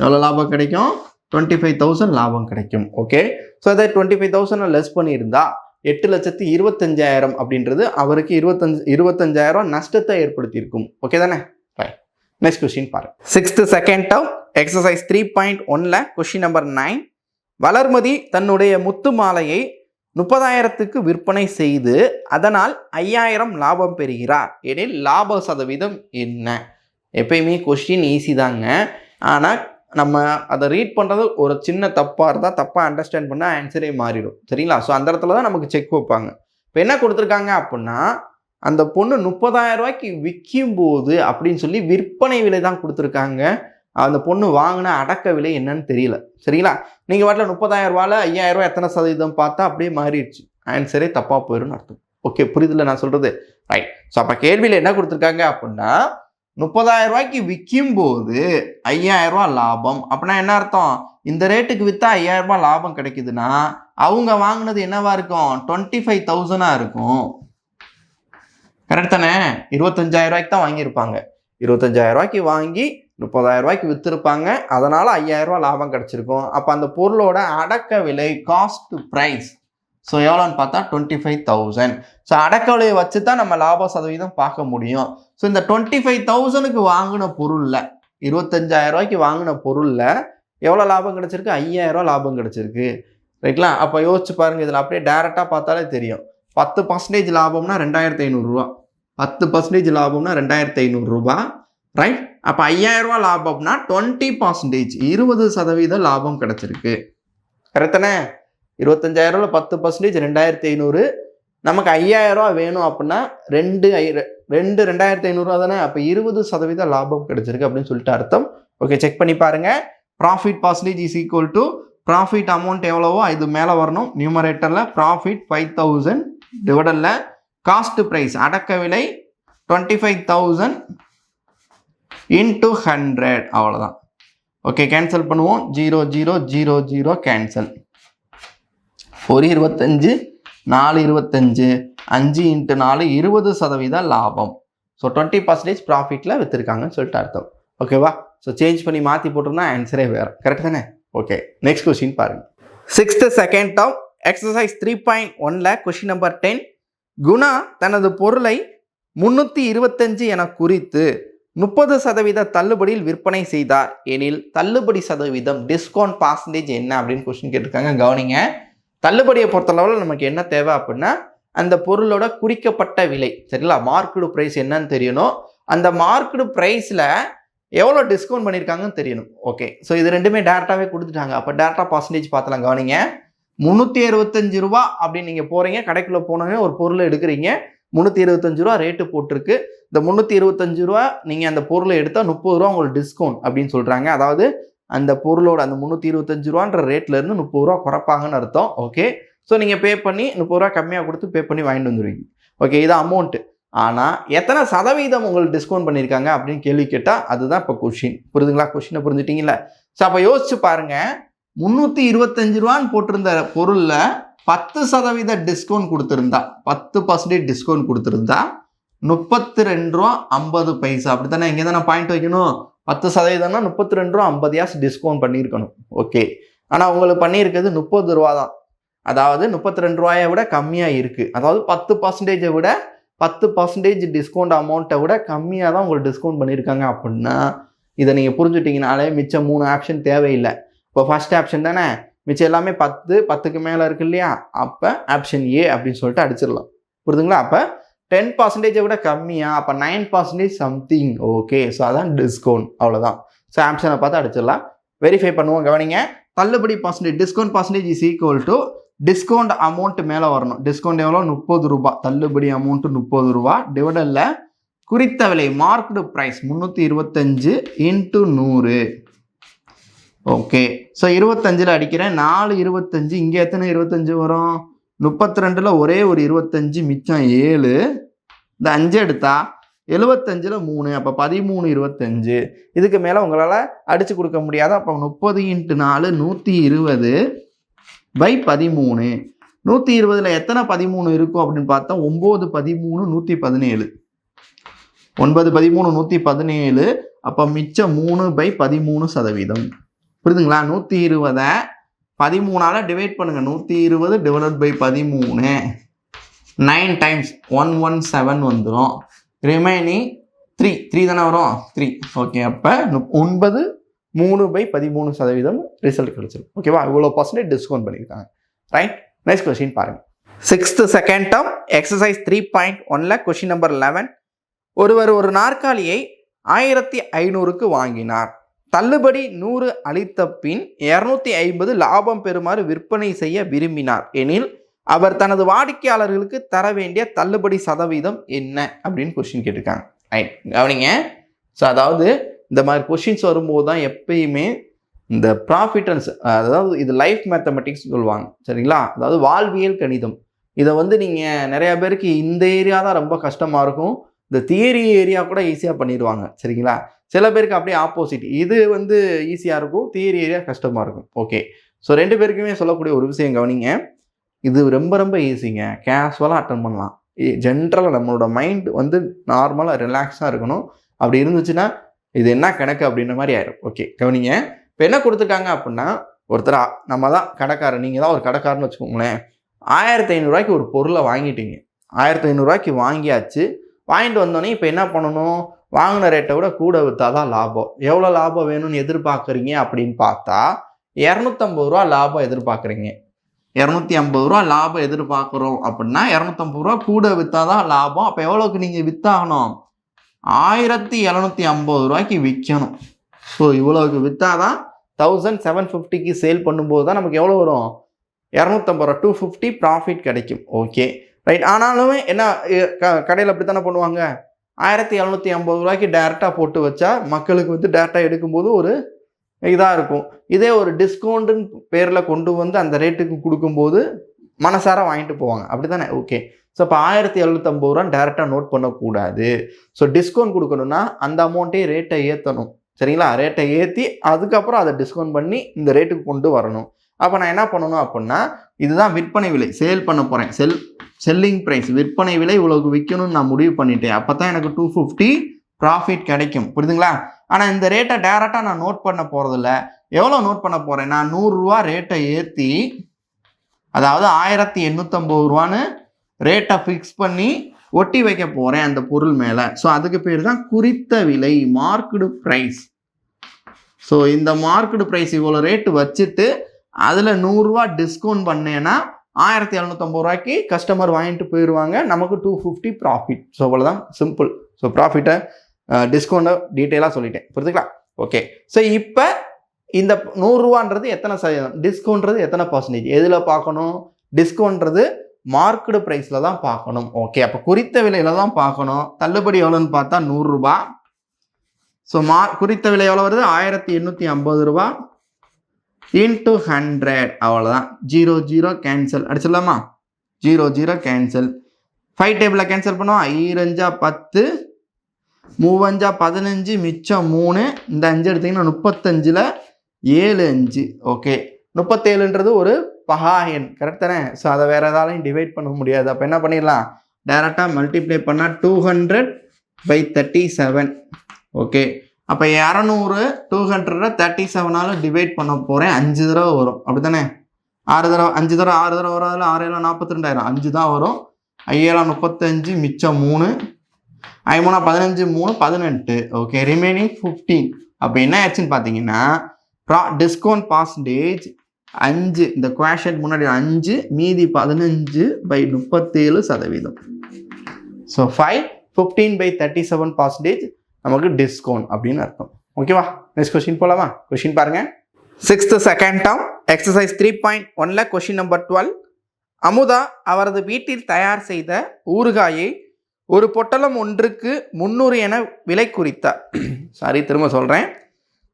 எவ்வளோ லாபம் கிடைக்கும்? 25,000 லாபம் கிடைக்கும். ஓகே, ஸோ அதை 25,000 லெஸ் பண்ணியிருந்தா 8,25,000 அப்படின்றது அவருக்கு 25,000 நஷ்டத்தை ஏற்படுத்தியிருக்கும். ஓகே தானே? ரைட். நெக்ஸ்ட் கொஸ்டின் பாருங்க. 6th செகண்ட் டேர்ம் எக்ஸசைஸ் 3.1ல கொஸ்டின் நம்பர் 9. வளர்மதி தன்னுடைய முத்து மாலையை 30,000க்கு விற்பனை செய்து அதனால் 5,000 லாபம் பெறுகிறார் எனில் லாப சதவீதம் என்ன? எப்பயுமே கொஸ்டின் ஈஸி தாங்க. ஆனால் நம்ம அதை ரீட் பண்ணுறது ஒரு சின்ன தப்பாக இருந்தால் தப்பாக அண்டர்ஸ்டாண்ட் பண்ணால் ஆன்சரே மாறிடும். சரிங்களா? ஸோ அந்த இடத்துல தான் நமக்கு செக் வைப்பாங்க. இப்போ என்ன கொடுத்துருக்காங்க அப்படின்னா, அந்த பொண்ணு 30,000 விற்கும்போது அப்படின்னு சொல்லி விற்பனை விலை தான் கொடுத்துருக்காங்க. அந்த பொண்ணு வாங்கின அடக்க விலை என்னன்னு தெரியல. சரிங்களா? நீங்கள் வாட்டில் 30,000 5,000 எத்தனை சதவீதம் பார்த்தா அப்படியே மாறிடுச்சு. ஆன்சரே தப்பாக போயிடும்னு அர்த்தம். ஓகே, புரியுதுல நான் சொல்கிறது? ரைட். ஸோ அப்போ கேள்வியில் என்ன கொடுத்துருக்காங்க அப்படின்னா, 30,000 விற்கும்போது 5,000 லாபம். அப்படின்னா என்ன அர்த்தம்? இந்த ரேட்டுக்கு விற்றா 5,000 லாபம் கிடைக்குதுன்னா அவங்க வாங்கினது என்னவா இருக்கும்? 25,000 இருக்கும். கரெக்ட் தானே? 25,000 தான் வாங்கியிருப்பாங்க. 25,000 வாங்கி 30,000 விற்றுருப்பாங்க. அதனால் 5,000 லாபம் கிடச்சிருக்கும். அப்போ அந்த பொருளோட அடக்க விலை, காஸ்ட் ப்ரைஸ், ஸோ எவ்வளோன்னு பார்த்தா 25,000. ஸோ அடக்க விலையை வச்சு தான் நம்ம லாப சதவீதம் பார்க்க முடியும். ஸோ இந்த 25,000க்கு வாங்கின பொருளில், 25,000 வாங்கின பொருளில் எவ்வளோ லாபம் கிடச்சிருக்கு? 5,000 லாபம் கிடச்சிருக்கு. ரைட்ங்களா? அப்போ யோசிச்சு பாருங்கள். இதில் அப்படியே டேரெக்டாக பார்த்தாலே தெரியும். 10% லாபம்னா 2,500 ரூபா. 10% லாபம்னா 2,500 ரூபா. ரைட்? அப்போ 5,000 லாபம்னா 20%, 20% லாபம் கிடச்சிருக்கு. கரெக்ட் தானே? 25,000 10% 2,500. நமக்கு 5,000 வேணும் அப்படின்னா 2,500 தானே? அப்போ 20% லாபம் கிடைச்சிருக்கு அப்படின்னு சொல்லிட்டு அர்த்தம். ஓகே, செக் பண்ணி பாருங்க. Profit percentage is equal to profit amount எவ்வளவோ இது மேலே வரணும். நியூமரேட்டரில் ப்ராஃபிட் 5,000 டிவைடரில் காஸ்ட் ப்ரைஸ் அடக்க விலை 25,000 இன்ட்டு 100. அவ்வளோதான். ஓகே, கேன்சல் பண்ணுவோம். 0 0 0 0 கேன்சல். 1 25 4 25 5 இன்ட்டு 4 20% லாபம். ஸோ 20% ப்ராஃபிட்டில் விற்றுருக்காங்கன்னு சொல்லிட்டு அர்த்தம். ஓகேவா? ஸோ சேஞ்ச் பண்ணி மாற்றி போட்டிருந்தா ஆன்சரே வேறு. கரெக்ட் தானே? ஓகே, நெக்ஸ்ட் கொஸ்டின் பாருங்கள். 6th செகண்ட் டேர்ம் எக்ஸசைஸ் 3.1ல கொஸ்டின் நம்பர் 10. குணா தனது பொருளை 325 என குறித்து 30% தள்ளுபடியில் விற்பனை செய்தார் எனில் தள்ளுபடி சதவீதம், டிஸ்கவுண்ட் பர்சன்டேஜ் என்ன அப்படின்னு கொஸ்டின் கேட்டிருக்காங்க. கவனிங்க. தள்ளுபடியை பொறுத்தளவில் நமக்கு என்ன தேவை அப்படின்னா, அந்த பொருளோட குறிக்கப்பட்ட விலை, சரிங்களா, மார்க்கெட் ப்ரைஸ் என்னன்னு தெரியணும். அந்த மார்க்கெட் ப்ரைஸில் எவ்வளோ டிஸ்கவுண்ட் பண்ணியிருக்காங்கன்னு தெரியணும். ஓகே, ஸோ இது ரெண்டுமே டேரெக்டாகவே கொடுத்துட்டாங்க. அப்போ டேரெக்டாக பர்சன்டேஜ் பார்த்தலாம். கவனிங்க. 365 ரூபா அப்படின்னு நீங்கள் போகிறீங்க, கடைக்குள்ளே போனோன்னே ஒரு பொருளை எடுக்கிறீங்க. 325 ரூபா ரேட்டு போட்டிருக்கு. இந்த 325 ரூபா நீங்கள் அந்த பொருளை எடுத்தால் 30 ரூபா உங்களுக்கு டிஸ்கவுண்ட் அப்படின்னு சொல்கிறாங்க. அதாவது அந்த பொருளோட அந்த 325 ரூபான்ற ரேட்லேருந்து 30 ரூபா குறைப்பாங்கன்னு அர்த்தம். ஓகே, ஸோ நீங்கள் பே பண்ணி 30 ரூபா கம்மியாக கொடுத்து பே பண்ணி வாங்கிட்டு வந்துடுவீங்க. ஓகே, இது அமௌண்ட்டு. ஆனால் எத்தனை சதவீதம் உங்களுக்கு டிஸ்கவுண்ட் பண்ணியிருக்காங்க அப்படின்னு கேள்வி கேட்டால் அதுதான் இப்போ கொஷின். புரியுதுங்களா? கொஷினை புரிஞ்சுட்டிங்களா? ஸோ அப்போ யோசிச்சு பாருங்கள். 325 ரூபான்னு போட்டிருந்த பொருளில் 10% டிஸ்கவுண்ட் கொடுத்துருந்தா, 10% டிஸ்கவுண்ட் கொடுத்துருந்தா 32 ரூபா 50 பைசா. அப்படி தானே? இங்கே தானே பாயிண்ட் வைக்கணும். 10%னா 32 ரூபா 50 டிஸ்கவுண்ட் பண்ணியிருக்கணும். ஓகே, ஆனால் உங்களுக்கு பண்ணியிருக்கிறது 30 ரூபா தான். அதாவது 32 ரூபாயை விட கம்மியாக இருக்குது. அதாவது 10% விட 10% டிஸ்கவுண்ட் அமௌண்ட்டை விட கம்மியாக தான் உங்களுக்கு டிஸ்கவுண்ட் பண்ணியிருக்காங்க. அப்படின்னா இதை நீங்கள் புரிஞ்சுட்டிங்கனாலே மிச்சம் 3 ஆப்ஷன் தேவையில்லை. இப்போ ஃபர்ஸ்ட் ஆப்ஷன் தானே, மிச்சம் எல்லாமே 10க்கு மேலே இருக்கு இல்லையா? அப்போ ஆப்ஷன் ஏ அப்படின்னு சொல்லிட்டு அடிச்சிடலாம். புரியுதுங்களா? அப்போ 10% விட கம்மியா, அப்போ 9% சம்திங். ஓகே, ஸோ அதான் டிஸ்கவுண்ட். அவ்வளோதான். ஸோ ஆப்ஷனை பார்த்து அடிச்சிடலாம். வெரிஃபை பண்ணுவோம். கவனிங்க. தள்ளுபடி percentage discount percentage is equal to discount amount மேலே வரணும். டிஸ்கவுண்ட் எவ்வளோ? 30 ரூபாய். தள்ளுபடி அமௌண்ட் 30 ரூபாய் டிவைடல்ல குறித்த விலை marked price 325 into 100. Okay, so 25ல் அடிக்கிறேன். 4 25. இங்கே எத்தனை 25 வரும்? 32ல் ஒரே ஒரு 25 மிச்சம் 7. இந்த 5 எடுத்தா 75ல் 3, அப்போ 13 25. இதுக்கு மேலே உங்களால் அடித்து கொடுக்க முடியாது. அப்போ 30 இன்ட்டு 4 120 பை 13. 120ல் எத்தனை 13 இருக்கும் அப்படின்னு பார்த்தா 9 13 117. 9 13 117. அப்போ மிச்சம் 3 பை 13%. புரியுதுங்களா? 120 13ஆல் டிவைட் பண்ணுங்க. 120 டிவைடட் பை 13 9 டைம்ஸ் 117 வந்துடும். ரிமைனிங் 3 தானே வரும்? 3. ஓகே, அப்போ 9 3 பை 13% ரிசல்ட் கிடைச்சிடும். ஓகேவா? இவ்வளோ பர்சன்டேஜ் டிஸ்கவுண்ட் பண்ணியிருக்காங்க. ரைட், நெக்ஸ்ட் கொஸ்டின் பாருங்க. 6th செகண்ட் டேர்ம் எக்ஸசைஸ் 3.1ல் கொஸ்டின் நம்பர் 11. ஒருவர் ஒரு நாற்காலியை 1500க்கு வாங்கினார். தள்ளுபடி 100 அளித்த பின் 250 லாபம் பெறுமாறு விற்பனை செய்ய விரும்பினார் எனில் அவர் தனது வாடிக்கையாளர்களுக்கு தர வேண்டிய தள்ளுபடி சதவீதம் என்ன அப்படின்னு கொஸ்டின் கேட்டிருக்காங்க. ரைட், கவனிங்க. ஸோ அதாவது இந்த மாதிரி கொஸ்டின்ஸ் வரும்போது தான் எப்பயுமே இந்த ப்ராஃபிட் அண்ட் அதாவது இது லைஃப் மேத்தமெட்டிக்ஸ் சொல்லுவாங்க. சரிங்களா? அதாவது வாழ்வியல் கணிதம். இதை நீங்கள் நிறைய பேருக்கு இந்த ஏரியா தான் ரொம்ப கஷ்டமாக இருக்கும். இந்த தியரி ஏரியா கூட ஈஸியாக பண்ணிடுவாங்க. சரிங்களா? சில பேருக்கு அப்படியே ஆப்போசிட். இது ஈஸியாக இருக்கும், தியரி ஏரியா கஷ்டமாக இருக்கும். ஓகே, ஸோ 2 பேருக்குமே சொல்லக்கூடிய ஒரு விஷயம் கவனிங்க. இது ரொம்ப ரொம்ப ஈஸிங்க. கேஷுவலாக அட்டன் பண்ணலாம். ஜென்ரலாக நம்மளோட மைண்ட் நார்மலாக ரிலாக்ஸாக இருக்கணும். அப்படி இருந்துச்சுன்னா இது என்ன கணக்கு அப்படின்ற மாதிரி ஆயிடும். ஓகே, கவனிங்க. இப்போ என்ன கொடுத்துருக்காங்க அப்படின்னா, ஒருத்தர் நம்ம தான் கடைக்காரர், நீங்கள் தான் ஒரு கடைக்காரன்னு வச்சுக்கோங்களேன். 1500 ரூபாய்க்கு ஒரு பொருளை வாங்கிட்டீங்க. 1500 ரூபாய்க்கு வாங்கியாச்சு. வாங்கிட்டு வந்தோடனே இப்போ என்ன பண்ணணும்? வாங்கின ரேட்டை விட கூட விற்றாதான் லாபம். எவ்வளோ லாபம் வேணும்னு எதிர்பார்க்குறீங்க அப்படின்னு பார்த்தா 250 ரூபா லாபம் எதிர்பார்க்குறீங்க. 250 ரூபா லாபம் எதிர்பார்க்குறோம் அப்படின்னா 250 ரூபா கூட விற்றாதான் லாபம். அப்போ எவ்வளோக்கு நீங்கள் விற்றாகணும்? 1750 ரூபாய்க்கு விற்கணும். ஸோ இவ்வளோக்கு விற்றாதான் 1750க்கு சேல் பண்ணும்போது தான் நமக்கு எவ்வளோ வரும்? 250 ரூபா 250 ப்ராஃபிட் கிடைக்கும். Okay, right. ஆனாலுமே என்ன கடையில் அப்படி தானே பண்ணுவாங்க? 1750 ரூபாய்க்கு டேரெக்டாக போட்டு வச்சா மக்களுக்கு டேரெக்டாக எடுக்கும்போது ஒரு இதாக இருக்கும். இதே ஒரு டிஸ்கவுண்ட்டுன்னு பேரில் கொண்டு அந்த ரேட்டுக்கு கொடுக்கும்போது மனசார வாங்கிட்டு போவாங்க. அப்படி தானே? ஓகே, ஸோ இப்போ 1750 ரூபா டேரெக்டாக நோட் பண்ணக்கூடாது. ஸோ டிஸ்கவுண்ட் கொடுக்கணுன்னா அந்த அமௌண்ட்டே ரேட்டை ஏற்றணும். சரிங்களா? ரேட்டை ஏற்றி அதுக்கப்புறம் அதை டிஸ்கவுண்ட் பண்ணி இந்த ரேட்டுக்கு கொண்டு வரணும். அப்போ நான் என்ன பண்ணணும் அப்படின்னா, இதுதான் விற்பனை விலை, சேல் பண்ண போகிறேன். செல்லிங் ப்ரைஸ், விற்பனை விலை இவ்வளோக்கு விற்கணும்னு நான் முடிவு பண்ணிட்டேன். அப்போ தான் எனக்கு 250 ப்ராஃபிட் கிடைக்கும். புரியுதுங்களா? ஆனால் இந்த ரேட்டை டேரெக்டாக நான் நோட் பண்ண போகிறதில்ல. எவ்வளோ நோட் பண்ண போகிறேன்? நான் 100 ரூபா ரேட்டை ஏற்றி, அதாவது 1850 ரூபான்னு ரேட்டை ஃபிக்ஸ் பண்ணி ஒட்டி வைக்க போகிறேன் அந்த பொருள் மேலே. ஸோ அதுக்கு பேர் தான் குறித்த விலை, மார்க்டு ப்ரைஸ். ஸோ இந்த மார்க்டு ப்ரைஸ் இவ்வளோ ரேட்டு வச்சுட்டு அதில் 100 ரூபா டிஸ்கவுண்ட் பண்ணேன்னா 1750 ரூபாய்க்கு கஸ்டமர் வாங்கிட்டு போயிடுவாங்க. நமக்கு 250 ப்ராஃபிட். ஸோ அவ்வளோதான், சிம்பிள். ஸோ ப்ராஃபிட்டை டிஸ்கவுண்ட்டை டீட்டெயிலாக சொல்லிட்டேன். புரிஞ்சுங்களா? ஓகே, ஸோ இப்போ இந்த 100 ரூபான்றது எத்தனை சதவீதம், டிஸ்கவுண்ட்றது எத்தனை பர்சன்டேஜ், எதில் பார்க்கணும்? டிஸ்கவுண்ட்றது மார்க்கெடு ப்ரைஸில் தான் பார்க்கணும். ஓகே, அப்போ குறித்த விலையில் தான் பார்க்கணும். தள்ளுபடி எவ்வளோன்னு பார்த்தா 100 ரூபா. ஸோ குறித்த விலை எவ்வளோ வருது? 1850 ரூபா இன்ட்டு 100. அவ்வளோதான். 0 0 கேன்சல் அடிச்சிடலாமா? 0 0 கேன்சல். 5 டேபிளில் கேன்சல் பண்ணுவோம். 2 5 10, 3 5 15, மிச்சம் 3. இந்த 5 எடுத்திங்கன்னா 35ல் 7 5. ஓகே, 37ன்றது ஒரு பகா எண், கரெக்ட் தானே? ஸோ அதை வேறு எதாலையும் டிவைட் பண்ண முடியாது. அப்போ என்ன பண்ணிடலாம்? டேரெக்டாக மல்டிப்ளை பண்ணால் 200/37. ஓகே, அப்போ 200 200 37ஆல் டிவைட் பண்ண போகிறேன். 5 தடவை வரும். அப்படி தானே? 6 தடவை 5 தடவை 6 தடவை வராதில் 6 7 42,000. 5 தான் வரும். 5 35, மிச்சம் 3. 5 15, 3 18. Okay, remaining 15. அப்போ என்ன ஆச்சுன்னு பார்த்தீங்கன்னா, டிஸ்கவுண்ட் பர்சன்டேஜ் 5, இந்த குவேஷன் முன்னாடி 5 மீதி 15/37%. ஸோ 15/37% நமக்கு டிஸ்கவுண்ட் அப்படின்னு அர்த்தம். ஓகேவா? நெக்ஸ்ட் கொஸ்டின் போகலாமா? கொஸ்டின் பாருங்க. சிக்ஸ்த் செகண்ட் டேர்ம் எக்ஸசைஸ் 3.1ல கொஷின் நம்பர் 12. அமுதா அவரது வீட்டில் தயார் செய்த ஊறுகாயை ஒரு பொட்டலம் ஒன்றுக்கு 300 என விலை குறித்தார். சாரி, திரும்ப சொல்கிறேன்.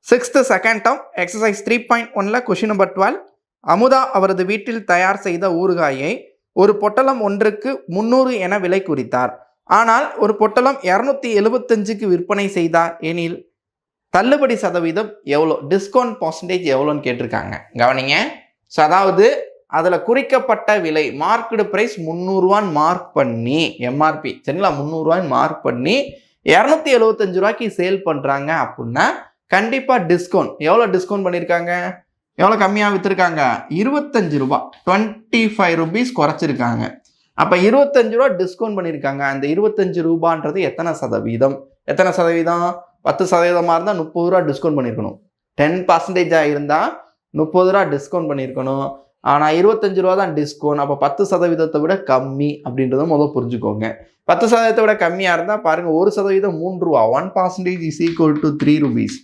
சிக்ஸ்த் செகண்ட் டேர்ம் எக்ஸசைஸ் 3.1ல கொஷின் நம்பர் 12. அமுதா அவரது வீட்டில் தயார் செய்த ஊறுகாயை ஒரு பொட்டலம் ஒன்றுக்கு 300 என விலை குறித்தார். ஆனால் ஒரு பொட்டலம் 275க்கு விற்பனை செய்தார் எனில் தள்ளுபடி சதவீதம் எவ்வளோ, டிஸ்கவுண்ட் பர்சன்டேஜ் எவ்வளோன்னு கேட்டிருக்காங்க. கவனிங்க. ஸோ அதாவது அதில் குறிக்கப்பட்ட விலை மார்க்கெட் ப்ரைஸ் 300 மார்க் பண்ணி, எம்ஆர்பி சரிங்களா, 300 மார்க் பண்ணி 275 ரூபாய்க்கு சேல் பண்ணுறாங்க அப்படின்னா கண்டிப்பாக டிஸ்கவுண்ட் எவ்வளோ டிஸ்கவுண்ட் பண்ணியிருக்காங்க, எவ்வளோ கம்மியாக விற்றுருக்காங்க, 25 ரூபா, 25 ருபீஸ் குறைச்சிருக்காங்க. அப்போ 25 ரூபா டிஸ்கவுண்ட் பண்ணியிருக்காங்க. அந்த 25 ரூபான்றது எத்தனை சதவீதம்? 10% இருந்தால் 30 ரூபா டிஸ்கவுண்ட் பண்ணியிருக்கணும். 10% இருந்தால் 30 ரூபா டிஸ்கவுண்ட் பண்ணியிருக்கணும். ஆனால் 25 ரூபா தான் டிஸ்கவுண்ட். அப்போ 10% விட கம்மி அப்படின்றத முதல் புரிஞ்சுக்கோங்க. 10% விட கம்மியாக இருந்தால் பாருங்கள், 1% 3 ரூபா, 1% இஸ் ஈக்குவல் டு 3 ருபீஸ்.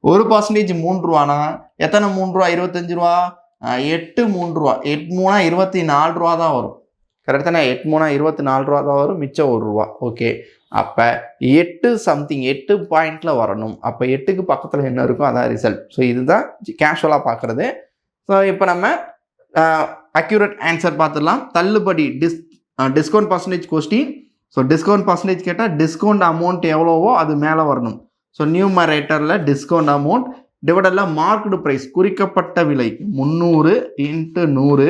1% 3 ரூபானா எத்தனை 3 ரூபா? 25 ரூபா, 8 3 ரூபா, 8 3 24 ரூபா தான் வரும். கரெக்ட் தானே? 8 3 24 ரூபா தான் வரும், மிச்சம் 1 ரூபா. ஓகே, அப்போ 8 சம்திங் 8 பாயிண்ட்ல வரணும். அப்போ 8க்கு பக்கத்தில் என்ன இருக்கும் அதான் ரிசல்ட். ஸோ இதுதான் கேஷுவலாக பார்க்குறது. ஸோ இப்போ நம்ம அக்யூரேட் ஆன்சர் பார்த்துடலாம். தள்ளுபடி discount percentage question. So discount percentage கேட்டால் டிஸ்கவுண்ட் அமௌண்ட் எவ்வளவோ அது மேலே வரணும். ஸோ நியூமரேட்டரில் டிஸ்கவுண்ட் அமௌண்ட் டிவைடரில் மார்க்டு ப்ரைஸ் குறிக்கப்பட்ட விலை 300 × 100.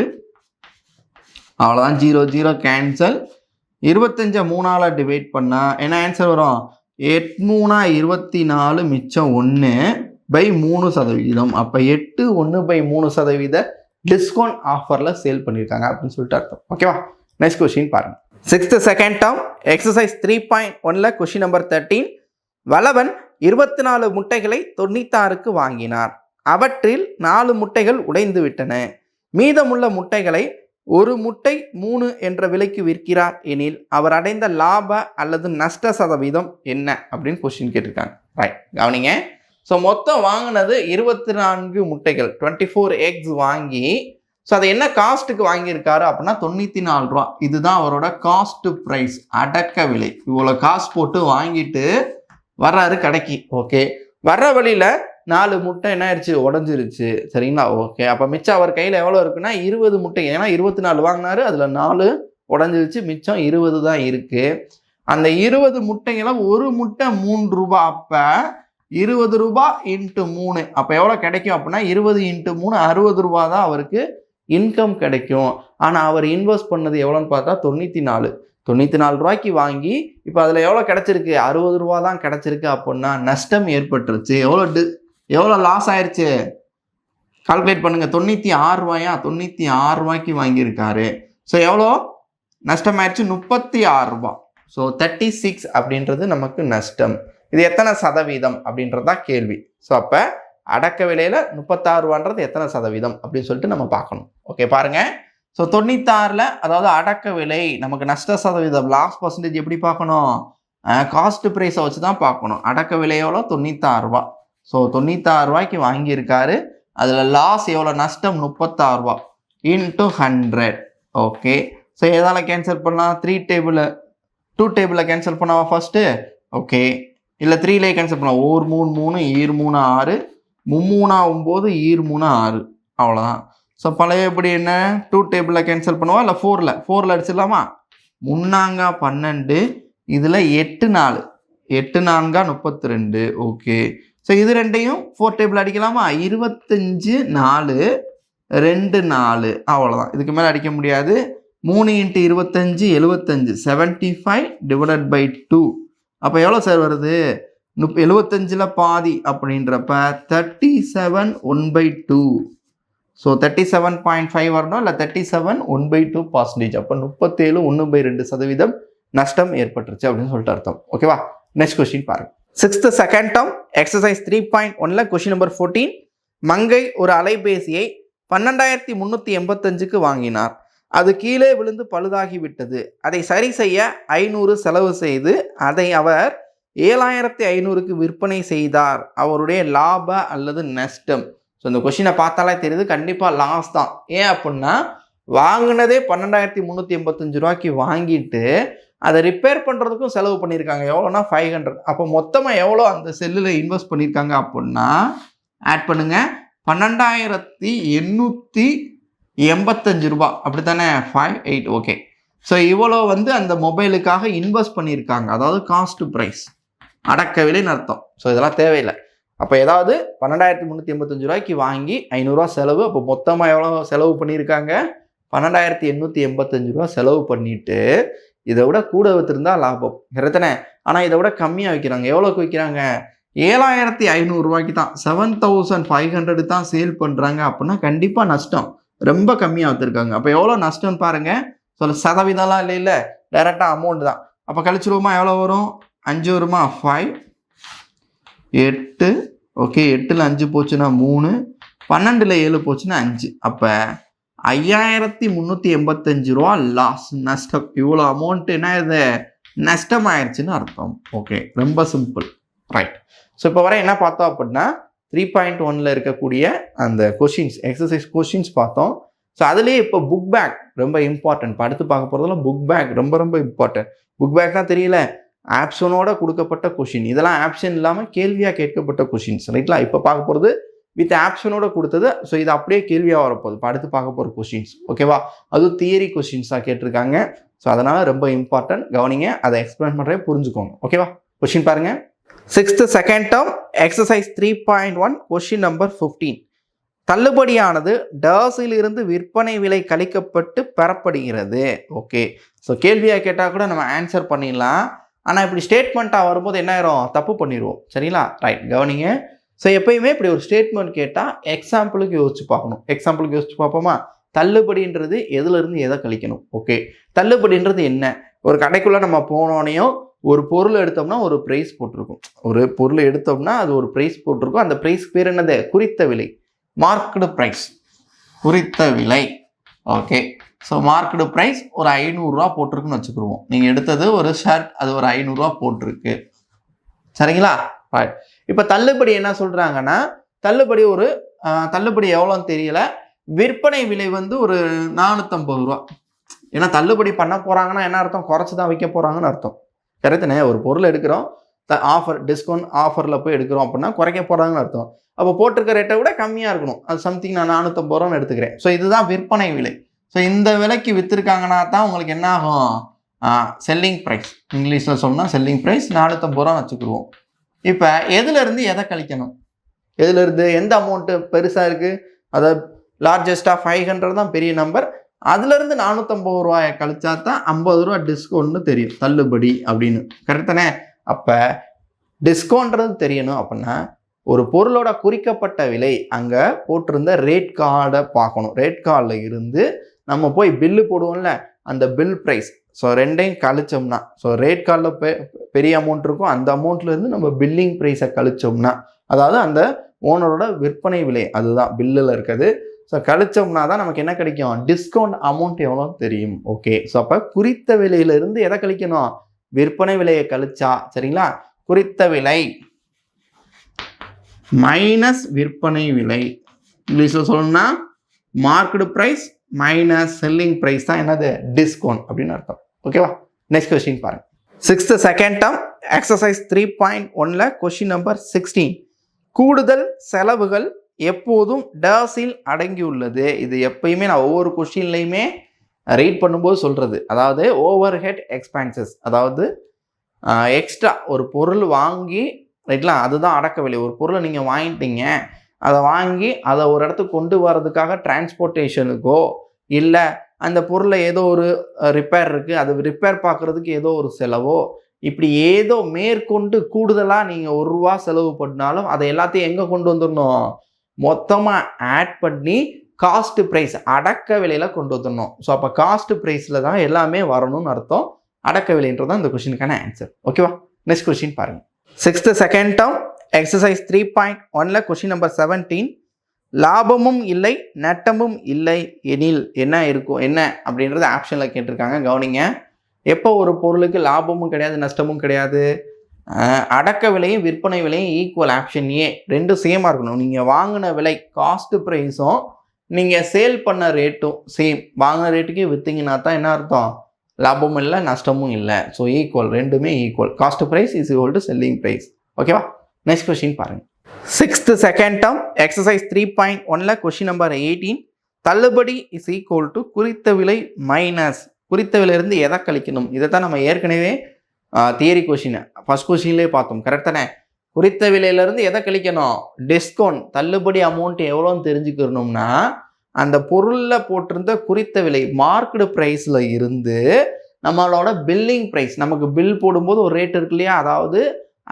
அவ்வளோதான், 0 0 கேன்சல். 25 3ஆல் டிவைட் பண்ணால் என்ன ஆன்சர் வரும்? 8 3 24, மிச்சம் 1/3%. அப்போ 8 1/3% டிஸ்கவுண்ட் ஆஃபரில் சேல் பண்ணியிருக்காங்க அப்படின்னு சொல்லிட்டு அர்த்தம். ஓகேவா? நெக்ஸ்ட் கொஸ்டின் பாருங்கள். சிக்ஸ்த் செகண்ட் டேர்ம் எக்ஸசைஸ் 3.1ல கொஸ்டின் நம்பர் 13. வளவன் 24 முட்டைகளை 96க்கு வாங்கினார். அவற்றில் 4 முட்டைகள் உடைந்து விட்டன. மீதமுள்ள முட்டைகளை ஒரு முட்டை 3 என்ற விலைக்கு விற்கிறார் எனில் அவர் அடைந்த லாப அல்லது நஷ்ட சதவீதம் என்ன அப்படின்னு கொஸ்டின் கேட்டிருக்காங்க. ரைட், கவனிங்க. ஸோ மொத்தம் வாங்கினது 24 முட்டைகள், 24 எக்ஸ் வாங்கி, ஸோ அதை என்ன காஸ்ட்டுக்கு வாங்கியிருக்காரு அப்படின்னா 94 ரூபா. இதுதான் அவரோட காஸ்ட் ப்ரைஸ், அடக்க விலை. இவ்வளோ காசு போட்டு வாங்கிட்டு வர்றாரு கடைக்கு. ஓகே, வர்ற வழியில் 4 முட்டை என்ன ஆயிடுச்சு? உடஞ்சிருச்சு. சரிங்களா? ஓகே, அப்போ மிச்சம் அவர் கையில் எவ்வளோ இருக்குன்னா 20 முட்டை. ஏன்னா 24 வாங்கினாரு, அதில் 4 உடஞ்சிருச்சு, மிச்சம் 20 தான் இருக்குது. அந்த 20 முட்டைகளை ஒரு முட்டை 3 ரூபா. அப்போ 20 ரூபா × 3, அப்போ எவ்வளோ கிடைக்கும் அப்படின்னா 20 × 3 60 ரூபா தான் அவருக்கு இன்கம் கிடைக்கும். ஆனால் அவர் இன்வெஸ்ட் பண்ணது எவ்வளோன்னு பார்த்தா 94 ரூபாய்க்கு வாங்கி இப்போ அதில் எவ்வளோ கிடச்சிருக்கு? 60 ரூபா தான் கிடச்சிருக்கு. அப்படின்னா நஷ்டம் ஏற்பட்டுருச்சு. எவ்வளோ லாஸ் ஆயிடுச்சு? கால்குலேட் பண்ணுங்கள். 96 ரூபாயா? 96 ரூபாய்க்கு வாங்கியிருக்காரு. ஸோ எவ்வளோ நஷ்டம் ஆயிடுச்சு? 36 ரூபா. ஸோ 36 அப்படின்றது நமக்கு நஷ்டம். இது எத்தனை சதவீதம் அப்படின்றது தான் கேள்வி. ஸோ அப்போ அடக்க விலையில் 36 ரூபான்றது எத்தனை சதவீதம் அப்படின்னு சொல்லிட்டு நம்ம பார்க்கணும். ஓகே, பாருங்கள். ஸோ 96ல் அதாவது அடக்க விலை நமக்கு நஷ்ட சதவீதம், லாஸ் பர்சன்டேஜ் எப்படி பார்க்கணும்? காஸ்ட் ப்ரைஸை வச்சு தான் பார்க்கணும். அடக்க விலை எவ்வளோ? 96 ரூபா. ஸோ 96 ரூபாய்க்கு வாங்கியிருக்காரு. அதில் லாஸ் எவ்வளோ? நஷ்டம் 36 ரூபா × 100. ஓகே, ஸோ எதால் கேன்சல் பண்ணலாம்? 2 டேபிளில் கேன்சல் பண்ணாவா ஃபஸ்ட்டு? ஓகே, இல்லை 3லேயே கேன்சல் பண்ணலாம். 1 3 3 ஈர் 3 6, 3 9 ஈர் 3 6. அவ்வளோதான். ஸோ பழைய எப்படி என்ன 2 டேபிளில் கேன்சல் பண்ணுவா இல்லை 4ல் அடிச்சிடலாமா? 3 12, இதில் 8 4 32. ஓகே, ஸோ இது ரெண்டையும் 4 டேபிள் அடிக்கலாமா? 25 4 2 4. அவ்வளோதான், இதுக்கு மேலே அடிக்க முடியாது. 3 × 25 75, 75/2. அப்போ எவ்வளோ சார் வருது? 75ல் பாதி அப்படின்றப்ப 37 1/2. ஸோ 37.5 வரணும், இல்லை 37 1/2%. அப்போ 37 1/2% நஷ்டம் ஏற்பட்டுருச்சு அப்படின்னு சொல்லிட்டு அர்த்தம். ஓகேவா? நெக்ஸ்ட் கொஸ்டின் பாருங்க. சிக்ஸ்த் செகண்ட் டேர்ம் எக்ஸசைஸ் 3.1ல கொஸ்டின் நம்பர் 14. மங்கை ஒரு அலைபேசியை 12,385க்கு வாங்கினார். அது கீழே விழுந்து பழுதாகிவிட்டது. அதை சரி செய்ய 500 செலவு செய்து அதை அவர் 7,500க்கு விற்பனை செய்தார். அவருடைய லாப அல்லது நஷ்டம் ஸோ இந்த கொஷினை பார்த்தாலே தெரியுது கண்டிப்பாக லாஸ் தான். ஏன் அப்படின்னா வாங்கினதே 12,385 ரூபாய்க்கு வாங்கிட்டு அதை ரிப்பேர் பண்ணுறதுக்கும் செலவு பண்ணியிருக்காங்க. எவ்வளோனா 500. அப்போ மொத்தமாக எவ்வளோ அந்த செல்லில் இன்வெஸ்ட் பண்ணியிருக்காங்க அப்படின்னா ஆட் பண்ணுங்க 12,885 ரூபா அப்படி தானே 58. ஓகே. ஸோ இவ்வளோ அந்த மொபைலுக்காக இன்வெஸ்ட் பண்ணியிருக்காங்க. அதாவது காஸ்ட் ப்ரைஸ் அடக்க விலைன்னு அர்த்தம். ஸோ இதெல்லாம் தேவையில்லை. அப்போ ஏதாவது 12,385 ரூபாய்க்கு வாங்கி 500 ரூபா செலவு. அப்போ மொத்தமாக எவ்வளோ செலவு பண்ணியிருக்காங்க? 12,885 ரூபா செலவு பண்ணிட்டு இதை விட கூட விற்றுருந்தா லாபம் கரெக்டானே. ஆனால் இதை விட கம்மியாக விற்கிறாங்க. எவ்வளோக்கு விற்கிறாங்க? 7,500 ரூபாய்க்கு தான், 7,500 தான் சேல் பண்ணுறாங்க. அப்படின்னா கண்டிப்பாக நஷ்டம். ரொம்ப கம்மியாக விற்றுருக்காங்க. அப்போ எவ்வளோ நஷ்டம்னு பாருங்கள். சொல்ல சதவீதம்லாம் இல்லை, டைரெக்டாக அமௌண்ட் தான். அப்போ கழிச்சிருவோமா? எவ்வளோ வரும்? 5 வருமா? 5 8. ஓகே, 8ல் 5 போச்சுன்னா 3, 12ல் 7 போச்சுன்னா 5. அப்போ 5,385 ரூபா லாஸ், நஷ்டம். இவ்வளோ அமௌண்ட் என்ன இது நஷ்டம் ஆயிடுச்சுன்னு அர்த்தம். ஓகே, ரொம்ப சிம்பிள். ரைட். ஸோ இப்போ வர என்ன பார்த்தோம் அப்படின்னா 3.1ல் இருக்கக்கூடிய அந்த கொஷின்ஸ், எக்ஸசைஸ் கொஷின்ஸ் பார்த்தோம். ஸோ அதுலேயே இப்போ புக் பேக் ரொம்ப இம்பார்ட்டன்ட். இப்போ அடுத்து பார்க்க போகிறதுல புக் பேக் ரொம்ப ரொம்ப இம்பார்ட்டன்ட். புக் பேக் தான் தெரியல, ஆப்ஷனோட கொடுக்கப்பட்ட கொஷின். இதெல்லாம் ஆப்ஷன் இல்லாமல் கேள்வியாக கேட்கப்பட்ட கொஷின்ஸ். ரைட்லாம். இப்போ பார்க்க போகிறது வித் ஆப்ஷனோட கொடுத்தது. ஸோ இது அப்படியே கேள்வியாக வரப்போகுது. இப்போ அடுத்து பார்க்க போகிற கொஷின்ஸ். ஓகேவா? அதுவும் தியரி கொஷின்ஸாக கேட்டிருக்காங்க. ஸோ அதனால் ரொம்ப இம்பார்ட்டன்ட். கவனிங்க, அதை எக்ஸ்பிளைன் பண்ணுறேன், புரிஞ்சுக்கோங்க. ஓகேவா? கொஷின் பாருங்க. 6th second term exercise 3.1 question number 15. தள்ளுபடியானது டர்ஸில் இருந்து விற்பனை விலை கழிக்கப்பட்டு பெறப்படுகிறது. ஓகே. ஸோ கேள்வியாக கேட்டால் கூட நம்ம ஆன்சர் பண்ணிடலாம். ஆனால் இப்படி ஸ்டேட்மெண்ட்டாக வரும்போது என்ன ஆயிரும்? தப்பு பண்ணிடுவோம். சரிங்களா? ரைட். கவனிங்க. ஸோ எப்பயுமே இப்படி ஒரு ஸ்டேட்மெண்ட் கேட்டால் எக்ஸாம்பிளுக்கு யோசிச்சு பார்க்கணும். எக்ஸாம்பிளுக்கு யோசிச்சு பார்ப்போமா? தள்ளுபடின்றது எதுலேருந்து எதை கழிக்கணும்? ஓகே. தள்ளுபடின்றது என்ன? ஒரு கடைக்குள்ளே நம்ம போனோனையும் ஒரு பொருள் எடுத்தோம்னா ஒரு ப்ரைஸ் போட்டிருக்கும். ஒரு பொருள் எடுத்தோம்னா அது ஒரு ப்ரைஸ் போட்டிருக்கும். அந்த ப்ரைஸ் பேர் என்னது? குறித்த விலை, மார்க்டு ப்ரைஸ், குறித்த விலை. ஓகே. ஸோ மார்க்டு ப்ரைஸ் ஒரு 500 ரூபா போட்டிருக்குன்னு வச்சுக்கிடுவோம். நீங்கள் எடுத்தது ஒரு ஷர்ட், அது ஒரு 500 ரூபா போட்டிருக்கு. சரிங்களா? ரைட். இப்போ தள்ளுபடி என்ன சொல்கிறாங்கன்னா, தள்ளுபடி ஒரு தள்ளுபடி எவ்வளோன்னு தெரியல, விற்பனை விலை ஒரு 450 ரூபா. ஏன்னா தள்ளுபடி பண்ண போகிறாங்கன்னா என்ன அர்த்தம்? குறைச்சி தான் வைக்க போகிறாங்கன்னு அர்த்தம். கரெக்டுனே. ஒரு பொருள் எடுக்கிறோம், ஆஃபர் டிஸ்கவுண்ட் ஆஃபரில் போய் எடுக்கிறோம் அப்படின்னா குறைக்க போகிறாங்கன்னு அர்த்தம். அப்போ போட்டிருக்க ரேட்டை விட கம்மியாக இருக்கணும். அது சம்திங் நான் 450 ரூபான்னு எடுத்துக்கிறேன். ஸோ இதுதான் விற்பனை விலை. ஸோ இந்த விலைக்கு விற்றுருக்காங்கன்னா தான் உங்களுக்கு என்ன ஆகும்? Selling price. இங்கிலீஷில் சொன்னால் செல்லிங் ப்ரைஸ் 450 ரூபான்னு வச்சுக்கிடுவோம். இப்போ எதுலேருந்து எதை கழிக்கணும்? எதுலேருந்து எந்த அமௌண்ட்டு பெருசாக இருக்குது? அதாவது லார்ஜஸ்ட்டாக 500 தான் பெரிய நம்பர். அதுலேருந்து 450 ரூபாயை கழிச்சா தான் 50 ரூபா டிஸ்கவுண்ட்னு தெரியும், தள்ளுபடி அப்படின்னு. கரெக்ட் தானே? அப்போ டிஸ்கவுண்ட்றது தெரியணும் அப்படின்னா ஒரு பொருளோட குறிக்கப்பட்ட விலை அங்கே போட்டிருந்த ரேட் கார்டை பார்க்கணும். ரேட் கார்டில் இருந்து நம்ம போய் பில்லு போடுவோம்ல, அந்த பில் ப்ரைஸ். ஸோ ரெண்டையும் கழிச்சோம்னா, ஸோ ரேட் கார்டில் பெரிய அமௌண்ட் இருக்கும், அந்த அமௌண்ட்லேருந்து நம்ம பில்லிங் ப்ரைஸை கழிச்சோம்னா, அதாவது அந்த ஓனரோட விற்பனை விலை அதுதான் பில்லில் இருக்குது. ஸோ கழிச்சோம்னா தான் நமக்கு என்ன கிடைக்கும்? டிஸ்கவுண்ட் அமௌண்ட் எவ்வளோன்னு தெரியும். ஓகே. ஸோ அப்போ குறித்த விலையிலிருந்து எதை கழிக்கணும்? விற்பனை விலையை கழிச்சா, சரிங்களா? குறித்த விலை மைனஸ் விற்பனை விலை. இங்கிலீஷில் சொல்லணும்னா market price minus selling price தான் என்னது? டிஸ்கவுண்ட் அப்படின்னு அர்த்தம். ஓகேவா? நெக்ஸ்ட் கொஸ்டின் பாருங்க. 6th செகண்ட் டேர்ம் எக்ஸசைஸ் 3.1ல கொஸ்டின் நம்பர் 16. கூடுதல் செலவுகள் எப்போதும் டர்ஸில் அடங்கியுள்ளது. இது எப்பயுமே நான் ஒவ்வொரு கொஸ்டின்லையுமே ரீட் பண்ணும்போது சொல்கிறது. அதாவது ஓவர் ஹெட் எக்ஸ்பென்சஸ், அதாவது எக்ஸ்ட்ரா ஒரு பொருள் வாங்கி, ரைட்லாம், அதுதான் அடக்க விலை. ஒரு பொருளை நீங்கள் வாங்கிட்டீங்க, அதை வாங்கி அதை ஒரு இடத்துக்கு கொண்டு வரதுக்காக டிரான்ஸ்போர்ட்டேஷனுக்கோ, இல்லை அந்த பொருளை ஏதோ ஒரு ரிப்பேர் இருக்குது, அது ரிப்பேர் பார்க்குறதுக்கு ஏதோ ஒரு செலவோ, இப்படி ஏதோ மேற்கொண்டு கூடுதலாக நீங்கள் 1 ரூபா செலவு பண்ணாலும் அதை எல்லாத்தையும் எங்கே கொண்டு வந்துடணும்? மொத்தமாக ஆட் பண்ணி காஸ்ட் ப்ரைஸ், அடக்க விலையில் கொண்டு வந்துடணும். ஸோ அப்போ காஸ்ட் ப்ரைஸில் தான் எல்லாமே வரணும்னு அர்த்தம். அடக்க விலைன்றது தான் இந்த கொஸ்டினுக்கான ஆன்சர். ஓகேவா? நெக்ஸ்ட் கொஸ்டின் பாருங்கள். 6th செகண்ட் டேர்ம் எக்ஸசைஸ் 3.1ல கொஸ்டின் நம்பர் 17. லாபமும் இல்லை நட்டமும் இல்லை எனில் என்ன இருக்கும்? என்ன அப்படின்றது ஆப்ஷனில் கேட்டிருக்காங்க. கவனிங்க. எப்போ ஒரு பொருளுக்கு லாபமும் கிடையாது நஷ்டமும் கிடையாது? அடக்க விலையும் விற்பனை விலையும் ஈக்குவல் ஆப்ஷன் ஏ, ரெண்டும் சேமாக இருக்கணும். நீங்கள் வாங்கின விலை காஸ்ட் ப்ரைஸும் நீங்கள் சேல் பண்ண ரேட்டும் சேம். வாங்கின ரேட்டுக்கே விற்றீங்கன்னா தான் என்ன அர்த்தம்? லாபமும் இல்லை நஷ்டமும் இல்லை. ஸோ ஈக்குவல், ரெண்டுமே equal. Cost price is equal to selling price. ஓகேவா? நெக்ஸ்ட் கொஸ்டின் பாருங்கள். 6th செகண்ட் டேர்ம் எக்ஸசைஸ் 3.1ல் கொஸ்டின் நம்பர் 18, தள்ளுபடி இஸ் ஈக்குவல் டு குறித்த விலை மைனஸ் குறித்த விலையிலிருந்து எதை கழிக்கணும். இதை தான் நம்ம ஏற்கனவே தியரி கொஸ்டின் ஃபர்ஸ்ட் கொஸ்டின்லேயே பார்த்தோம். கரெக்ட் தானே? குறித்த விலையிலேருந்து எதை கழிக்கணும்? டிஸ்கவுண்ட், தள்ளுபடி அமௌண்ட் எவ்வளோன்னு தெரிஞ்சுக்கணும்னா அந்த பொருளில் போட்டிருந்த குறித்த விலை மார்க்கெடு ப்ரைஸில் இருந்து நம்மளோட பில்லிங் ப்ரைஸ், நமக்கு பில் போடும்போது ஒரு ரேட் இருக்கு இல்லையா, அதாவது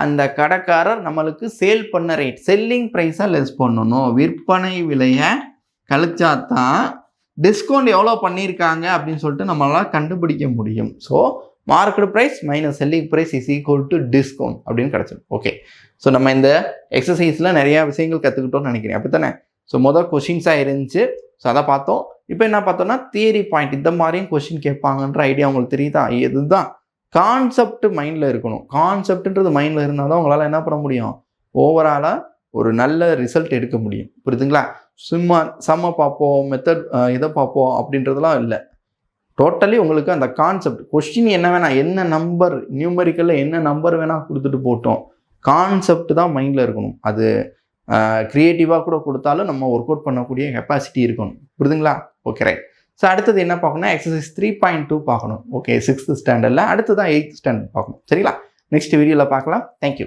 அந்த கடைக்காரர் நம்மளுக்கு சேல் பண்ண ரேட், செல்லிங் ப்ரைஸை லெஸ் பண்ணணும். விற்பனை விலையை கழிச்சா தான் டிஸ்கவுண்ட் எவ்வளோ பண்ணியிருக்காங்க அப்படின்னு சொல்லிட்டு நம்மளால் கண்டுபிடிக்க முடியும். So market price minus selling price is equal to discount அப்படின்னு கிடச்சிடும். ஓகே, ஸோ நம்ம இந்த எக்ஸசைஸில் நிறையா விஷயங்கள் கற்றுக்கிட்டோம்னு நினைக்கிறேன். அப்படி தானே? ஸோ மொதல் கொஷின்ஸாக இருந்துச்சு. ஸோ அதை பார்த்தோம். இப்போ என்ன பார்த்தோம்னா தியரி பாயிண்ட், இந்த மாதிரியும் கொஷின் கேட்பாங்கன்ற ஐடியா உங்களுக்கு தெரியுதா? இதுதான் கான்செப்ட் மைண்டில் இருக்கணும். கான்செப்ட்ன்றது மைண்டில் இருந்தால் தான் உங்களால் என்ன பண்ண முடியும்? ஓவராலாக ஒரு நல்ல ரிசல்ட் எடுக்க முடியும். புரியுதுங்களா? சும்மா சம்ம பார்ப்போம், மெத்தட் இதை பார்ப்போம் அப்படின்றதுலாம் இல்லை. டோட்டலி உங்களுக்கு அந்த கான்செப்ட், கொஸ்டின் என்ன வேணால், என்ன நம்பர் நியூமரிக்கலில் என்ன நம்பர் வேணால் கொடுத்துட்டு போட்டோம், கான்செப்ட் தான் மைண்டில் இருக்கணும். அது க்ரியேட்டிவாக கூட கொடுத்தாலும் நம்ம ஒர்க் அவுட் பண்ணக்கூடிய கெப்பாசிட்டி இருக்கணும். புரியுதுங்களா? Okay, right. ஸோ அடுத்தது என்ன பார்க்கணும்? எக்ஸசைஸ் 3.2 பார்க்கணும். ஓகே, 6th ஸ்டாண்டர்டில். அடுத்து தான் 8th ஸ்டாண்டர்ட் பார்க்கணும். சரிங்களா? நெக்ஸ்ட் வீடியோவில் பார்க்கலாம். தேங்க்யூ.